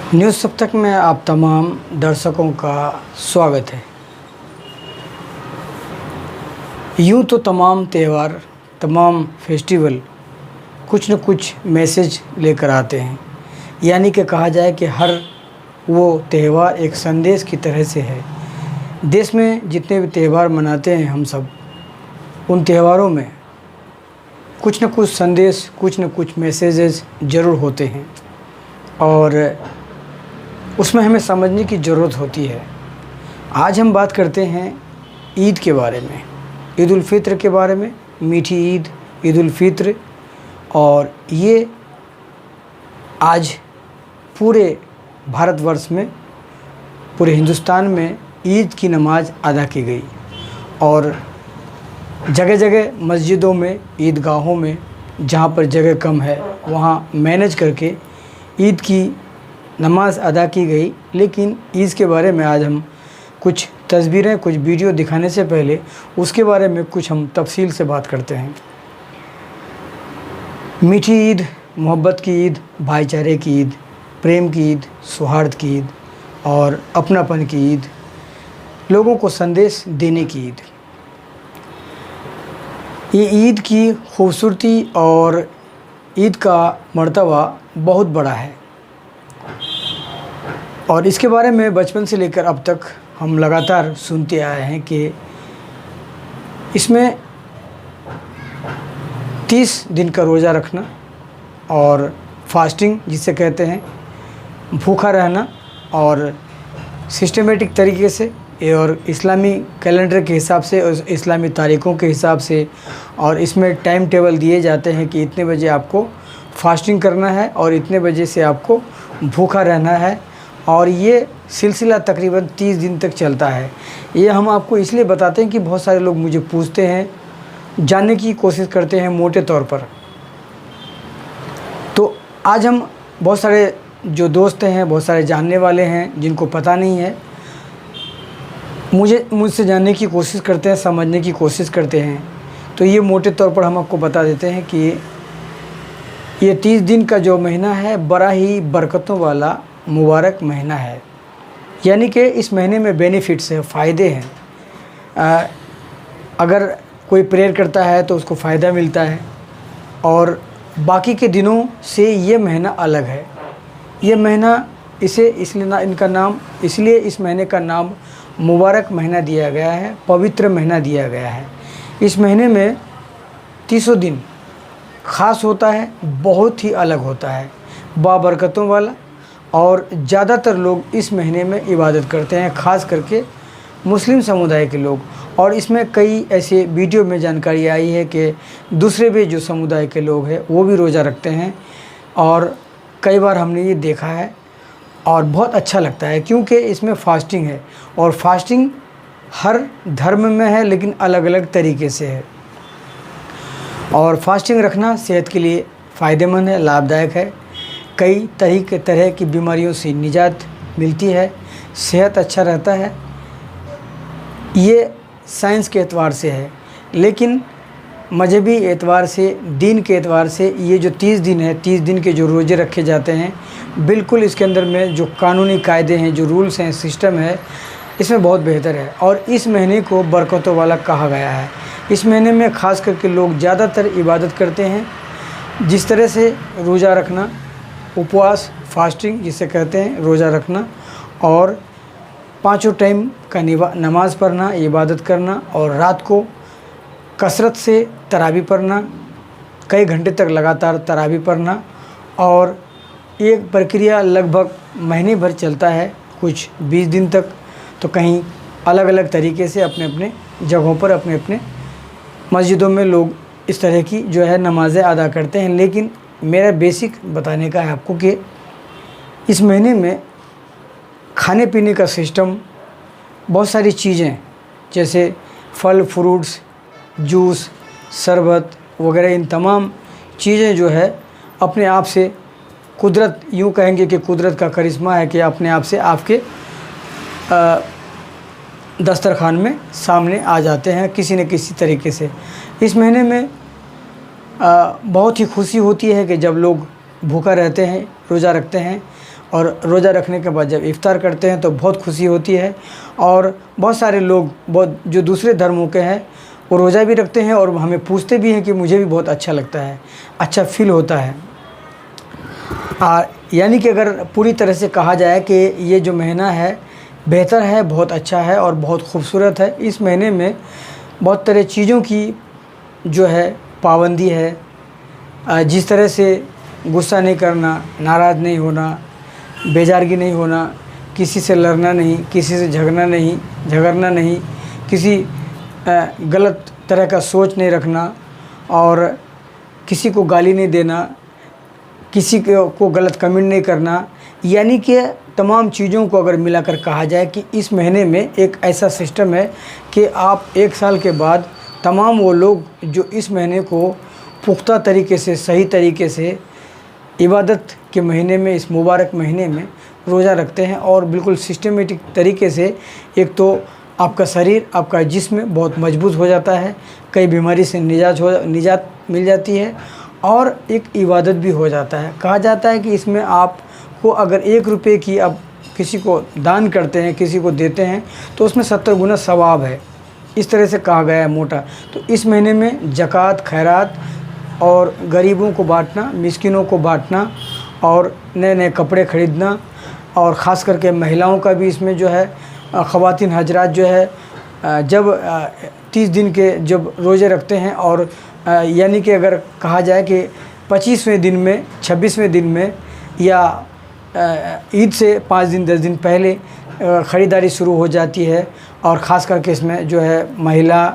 News सप्तक में आप तमाम दर्शकों का स्वागत है। यूँ तो तमाम त्यौहार, तमाम फेस्टिवल कुछ न कुछ मैसेज लेकर आते हैं, यानी कि कहा जाए कि हर वो त्यौहार एक संदेश की तरह से है। देश में जितने भी त्यौहार मनाते हैं हम सब, उन त्योहारों में कुछ न कुछ संदेश, कुछ न कुछ मैसेजेस ज़रूर होते हैं और उसमें हमें समझने की ज़रूरत होती है। आज हम बात करते हैं ईद के बारे में, ईद उल फित्र के बारे में। मीठी ईद, ईद उल फित्र, और ये आज पूरे भारतवर्ष में, पूरे हिंदुस्तान में ईद की नमाज़ अदा की गई और जगह जगह मस्जिदों में, ईदगाहों में, जहाँ पर जगह कम है वहाँ मैनेज करके ईद की नमाज़ अदा की गई। लेकिन ईद के बारे में आज हम कुछ तस्वीरें, कुछ वीडियो दिखाने से पहले उसके बारे में कुछ हम तफसील से बात करते हैं। मीठी ईद, मोहब्बत की ईद, भाईचारे की ईद, प्रेम की ईद, सौहार्द की ईद और अपनापन की ईद, लोगों को संदेश देने की ईद। ये ईद की खूबसूरती और ईद का मर्तबा बहुत बड़ा है और इसके बारे में बचपन से लेकर अब तक हम लगातार सुनते आए हैं कि इसमें 30 दिन का रोज़ा रखना और फास्टिंग जिसे कहते हैं, भूखा रहना और सिस्टमेटिक तरीके से और इस्लामी कैलेंडर के हिसाब से और इस्लामी तारीख़ों के हिसाब से, और इसमें टाइम टेबल दिए जाते हैं कि इतने बजे आपको फास्टिंग करना है और इतने बजे से आपको भूखा रहना है, और ये सिलसिला तकरीबन 30 दिन तक चलता है। ये हम आपको इसलिए बताते हैं कि बहुत सारे लोग मुझे पूछते हैं, जानने की कोशिश करते हैं मोटे तौर पर। तो आज हम बहुत सारे जो दोस्त हैं, बहुत सारे जानने वाले हैं जिनको पता नहीं है, मुझसे जानने की कोशिश करते हैं, समझने की कोशिश करते हैं। तो ये मोटे तौर पर हम आपको बता देते हैं कि ये 30 दिन का जो महीना है बड़ा ही बरकतों वाला मुबारक महीना है, यानी कि इस महीने में बेनिफिट्स हैं, फ़ायदे हैं। अगर कोई प्रेयर करता है तो उसको फ़ायदा मिलता है और बाकी के दिनों से ये महीना अलग है। ये महीना इसलिए इस महीने का नाम मुबारक महीना दिया गया है, पवित्र महीना दिया गया है। इस महीने में 30 दिन ख़ास होता है, बहुत ही अलग होता है, बाबरकतों वाला, और ज़्यादातर लोग इस महीने में इबादत करते हैं, ख़ास करके मुस्लिम समुदाय के लोग। और इसमें कई ऐसे वीडियो में जानकारी आई है कि दूसरे भी जो समुदाय के लोग हैं वो भी रोज़ा रखते हैं, और कई बार हमने ये देखा है और बहुत अच्छा लगता है, क्योंकि इसमें फ़ास्टिंग है और फास्टिंग हर धर्म में है लेकिन अलग अलग तरीके से है। और फास्टिंग रखना सेहत के लिए फ़ायदेमंद है, लाभदायक है। कई तरह की बीमारियों से निजात मिलती है, सेहत अच्छा रहता है। ये साइंस के एतबार से है, लेकिन मजहबी एतबार से, दीन के एतबार से ये जो 30 दिन है, 30 दिन के जो रोज़े रखे जाते हैं, बिल्कुल इसके अंदर में जो कानूनी कायदे हैं, जो रूल्स हैं, सिस्टम है, इसमें बहुत बेहतर है। और इस महीने को बरकतों वाला कहा गया है। इस महीने में ख़ास करके लोग ज़्यादातर इबादत करते हैं। जिस तरह से रोज़ा रखना, उपवास, फास्टिंग जिसे कहते हैं, रोज़ा रखना और 5 टाइम का नमाज़ पढ़ना, इबादत करना, और रात को कसरत से तरावी पढ़ना, कई घंटे तक लगातार तरावी पढ़ना, और एक प्रक्रिया लगभग महीने भर चलता है, कुछ 20 दिन तक। तो कहीं अलग अलग तरीके से अपने अपने जगहों पर, अपने अपने मस्जिदों में लोग इस तरह की जो है नमाज़ें अदा करते हैं। लेकिन मेरा बेसिक बताने का है आपको कि इस महीने में खाने पीने का सिस्टम, बहुत सारी चीज़ें जैसे फल, फ्रूट्स, जूस, शरबत वगैरह, इन तमाम चीज़ें जो है अपने आप से कुदरत, यूँ कहेंगे कि कुदरत का करिश्मा है कि अपने आप से आपके दस्तरखान में सामने आ जाते हैं किसी न किसी तरीके से। इस महीने में बहुत ही खुशी होती है कि जब लोग भूखा रहते हैं, रोज़ा रखते हैं और रोज़ा रखने के बाद जब इफ्तार करते हैं तो बहुत खुशी होती है। और बहुत सारे लोग बहुत जो दूसरे धर्मों के हैं वो रोज़ा भी रखते हैं और हमें पूछते भी हैं कि मुझे भी बहुत अच्छा लगता है, अच्छा फ़ील होता है। यानी कि अगर पूरी तरह से कहा जाए कि ये जो महीना है बेहतर है, बहुत अच्छा है और बहुत खूबसूरत है। इस महीने में बहुत तरह चीज़ों की जो है पाबंदी है। जिस तरह से गुस्सा नहीं करना, नाराज़ नहीं होना, बेजारगी नहीं होना, किसी से लड़ना नहीं, किसी से झगड़ना नहीं, किसी गलत तरह का सोच नहीं रखना और किसी को गाली नहीं देना, किसी को गलत कमेंट नहीं करना। यानी कि तमाम चीज़ों को अगर मिलाकर कहा जाए कि इस महीने में एक ऐसा सिस्टम है कि आप 1 साल के बाद तमाम वो लोग जो इस महीने को पुख्ता तरीके से, सही तरीके से इबादत के महीने में, इस मुबारक महीने में रोज़ा रखते हैं और बिल्कुल सिस्टमेटिक तरीके से, एक तो आपका शरीर, आपका जिस्म बहुत मजबूत हो जाता है, कई बीमारी से निजात मिल जाती है और एक इबादत भी हो जाता है। कहा जाता है कि इसमें आपको अगर 1 रुपये की आप किसी को दान करते हैं, किसी को देते हैं तो उसमें 70 गुना सवाब है, इस तरह से कहा गया है मोटा। तो इस महीने में ज़कात, खैरात और गरीबों को बांटना, मिस्किनों को बांटना और नए नए कपड़े ख़रीदना और ख़ास करके महिलाओं का भी इसमें जो है, ख़वातीन हजरात जो है जब 30 दिन के जब रोज़े रखते हैं और यानी कि अगर कहा जाए कि 25वें दिन में, 26वें दिन में या ईद से 5 दिन 10 दिन पहले ख़रीदारी शुरू हो जाती है। और ख़ास करके इसमें जो है महिला,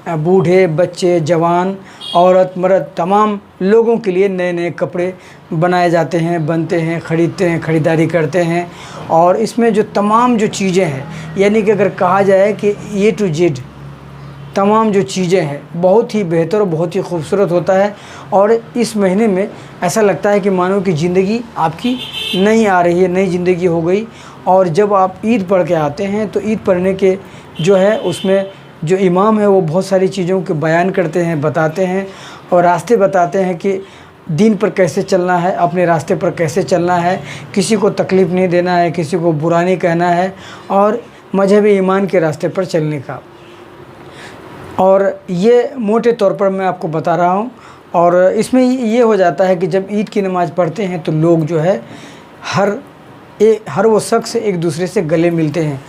बूढ़े, बच्चे, जवान, औरत, मर्द तमाम लोगों के लिए नए नए कपड़े बनाए जाते हैं, बनते हैं, ख़रीदते हैं, ख़रीदारी करते हैं। और इसमें जो तमाम जो चीज़ें हैं, यानी कि अगर कहा जाए कि A to Z तमाम जो चीज़ें हैं बहुत ही बेहतर और बहुत ही खूबसूरत होता है। और इस महीने में ऐसा लगता है कि मानो कि ज़िंदगी आपकी नई आ रही है, नई ज़िंदगी हो गई। और जब आप ईद पढ़ के आते हैं तो ईद पढ़ने के जो है उसमें जो इमाम है वो बहुत सारी चीज़ों के बयान करते हैं, बताते हैं और रास्ते बताते हैं कि दीन पर कैसे चलना है, अपने रास्ते पर कैसे चलना है, किसी को तकलीफ़ नहीं देना है, किसी को बुरा नहीं कहना है और मजहब ईमान के रास्ते पर चलने का। और ये मोटे तौर पर मैं आपको बता रहा हूँ। और इसमें ये हो जाता है कि जब ईद की नमाज़ पढ़ते हैं तो लोग जो है हर वो शख्स एक दूसरे से गले मिलते हैं,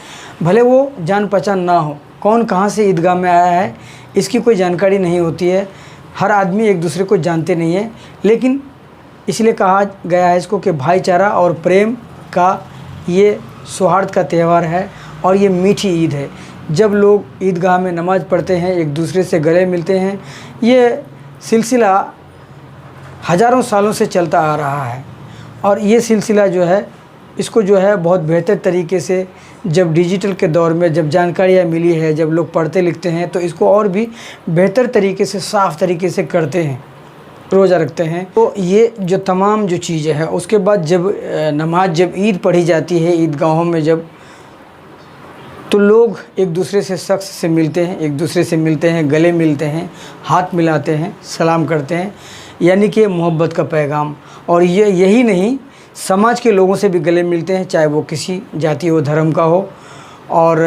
भले वो जान पहचान ना हो, कौन कहाँ से ईदगाह में आया है इसकी कोई जानकारी नहीं होती है, हर आदमी एक दूसरे को जानते नहीं है। लेकिन इसलिए कहा गया है इसको कि भाईचारा और प्रेम का ये सौहार्द का त्यौहार है और ये मीठी ईद है। जब लोग ईदगाह में नमाज़ पढ़ते हैं, एक दूसरे से गले मिलते हैं, ये सिलसिला हज़ारों सालों से चलता आ रहा है। और ये सिलसिला जो है इसको जो है बहुत बेहतर तरीके से जब डिजिटल के दौर में जब जानकारियाँ मिली है, जब लोग पढ़ते लिखते हैं तो इसको और भी बेहतर तरीके से, साफ़ तरीके से करते हैं, रोज़ा रखते हैं। तो ये जो तमाम जो चीज़ें हैं उसके बाद जब नमाज, जब ईद पढ़ी जाती है ईदगाहों में जब, तो लोग एक दूसरे से शख्स से मिलते हैं, एक दूसरे से मिलते हैं, गले मिलते हैं, हाथ मिलाते हैं, सलाम करते हैं, यानी कि मोहब्बत का पैगाम। और यही नहीं, समाज के लोगों से भी गले मिलते हैं, चाहे वो किसी जाति हो, धर्म का हो। और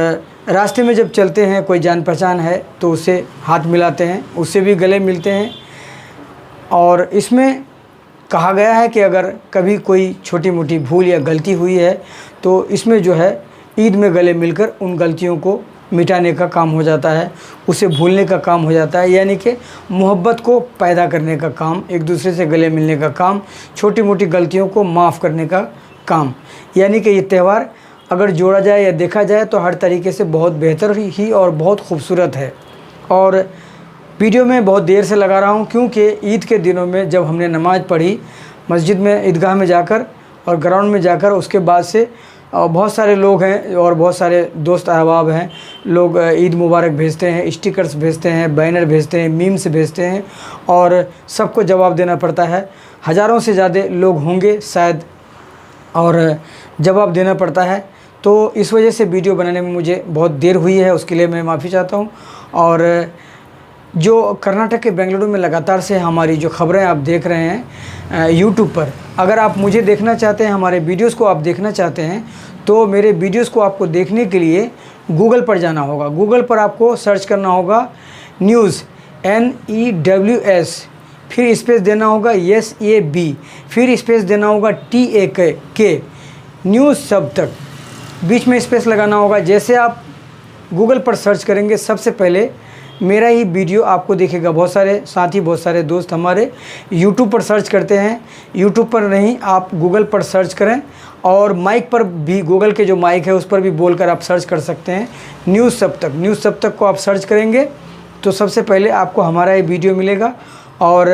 रास्ते में जब चलते हैं, कोई जान पहचान है तो उससे हाथ मिलाते हैं, उससे भी गले मिलते हैं। और इसमें कहा गया है कि अगर कभी कोई छोटी मोटी भूल या गलती हुई है तो इसमें जो है ईद में गले मिलकर उन गलतियों को मिटाने का काम हो जाता है, उसे भूलने का काम हो जाता है, यानी कि मोहब्बत को पैदा करने का काम, एक दूसरे से गले मिलने का काम, छोटी मोटी गलतियों को माफ़ करने का काम। यानी कि ये त्यौहार अगर जोड़ा जाए या देखा जाए तो हर तरीके से बहुत बेहतर ही और बहुत खूबसूरत है। और वीडियो में बहुत देर से लगा रहा हूँ क्योंकि ईद के दिनों में जब हमने नमाज़ पढ़ी मस्जिद में, ईदगाह में जाकर और ग्राउंड में जाकर, उसके बाद से बहुत सारे लोग हैं और बहुत सारे दोस्त अहबाब हैं, लोग ईद मुबारक भेजते हैं, स्टिकर्स भेजते हैं, बैनर भेजते हैं, मीम्स भेजते हैं और सबको जवाब देना पड़ता है। हज़ारों से ज़्यादा लोग होंगे शायद और जवाब देना पड़ता है। तो इस वजह से वीडियो बनाने में मुझे बहुत देर हुई है, उसके लिए मैं माफ़ी चाहता हूँ। और जो कर्नाटक के बेंगलुरु में लगातार से हमारी जो खबरें आप देख रहे हैं यूट्यूब पर, अगर आप मुझे देखना चाहते हैं, हमारे वीडियोस को आप देखना चाहते हैं, तो मेरे वीडियोस को आपको देखने के लिए गूगल पर जाना होगा। गूगल पर आपको सर्च करना होगा न्यूज़, NEWS, फिर स्पेस देना होगा SAB, फिर स्पेस देना होगा TAK, न्यूज़ सब तक, बीच में स्पेस लगाना होगा। जैसे आप गूगल पर सर्च करेंगे, सबसे पहले मेरा ही वीडियो आपको दिखेगा। बहुत सारे साथी, बहुत सारे दोस्त हमारे यूट्यूब पर सर्च करते हैं, यूट्यूब पर नहीं, आप गूगल पर सर्च करें, और माइक पर भी, गूगल के जो माइक है उस पर भी बोलकर आप सर्च कर सकते हैं न्यूज़ सब तक। न्यूज़ सब तक को आप सर्च करेंगे तो सबसे पहले आपको हमारा ये वीडियो मिलेगा। और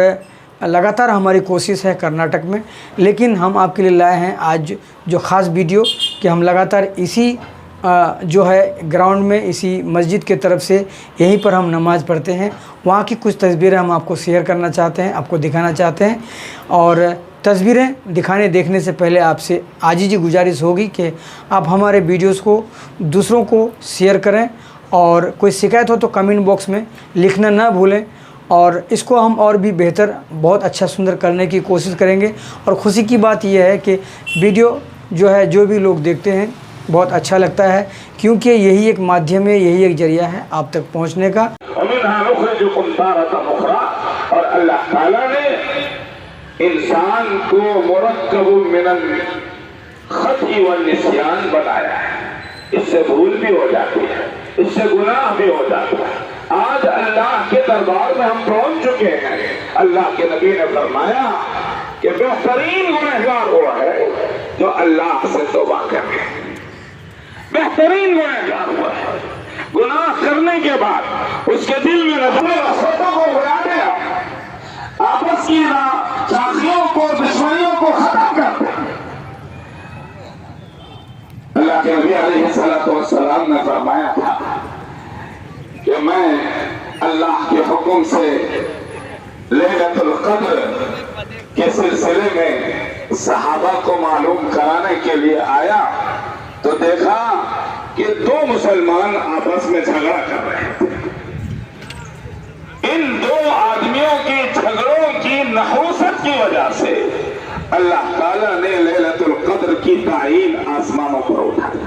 लगातार हमारी कोशिश है कर्नाटक में, लेकिन हम आपके लिए लाए हैं आज जो ख़ास वीडियो कि हम लगातार इसी जो है ग्राउंड में, इसी मस्जिद के तरफ से यहीं पर हम नमाज़ पढ़ते हैं। वहाँ की कुछ तस्वीरें हम आपको शेयर करना चाहते हैं, आपको दिखाना चाहते हैं। और तस्वीरें दिखाने देखने से पहले आपसे आजीजी गुजारिश होगी कि आप हमारे वीडियोस को दूसरों को शेयर करें, और कोई शिकायत हो तो कमेंट बॉक्स में लिखना ना भूलें। और इसको हम और भी बेहतर, बहुत अच्छा, सुंदर करने की कोशिश करेंगे। और खुशी की बात यह है कि वीडियो जो है, जो भी लोग देखते हैं, बहुत अच्छा लगता है, क्योंकि यही एक माध्यम है, यही एक जरिया है आप तक पहुंचने का। और अल्लाह ताला ने इंसान को मुरक्कबुम मिनल खती व निस्यान बनाया है। इससे भूल भी हो जाती है, इससे गुनाह भी हो जाता है। आज अल्लाह के दरबार में हम पहुंच चुके हैं। अल्लाह के नबी ने फरमाया कि बेहतरीन गुनहगार हुआ है जो अल्लाह से तौबा करे। बेहतरीन गुनहगार हुआ है, गुनाह करने के बाद उसके दिल में नफरतों को उड़ा दिया, आपस की चाखियों को, दुश्मनियों को खत्म कर दिया। अल्लाह के नबी अलैहिस्सलातु वस्सलाम ने फरमाया था कि मैं अल्लाह के हुक्म से लैलतुल क़द्र के सिलसिले में सहाबा को मालूम कराने के लिए आया, तो देखा कि दो मुसलमान आपस में झगड़ा कर रहे थे। इन दो आदमियों के झगड़ों की नहूसत की वजह से अल्लाह ताला ने लैलतुल क़द्र की तायीन आसमानों पर उठा दी।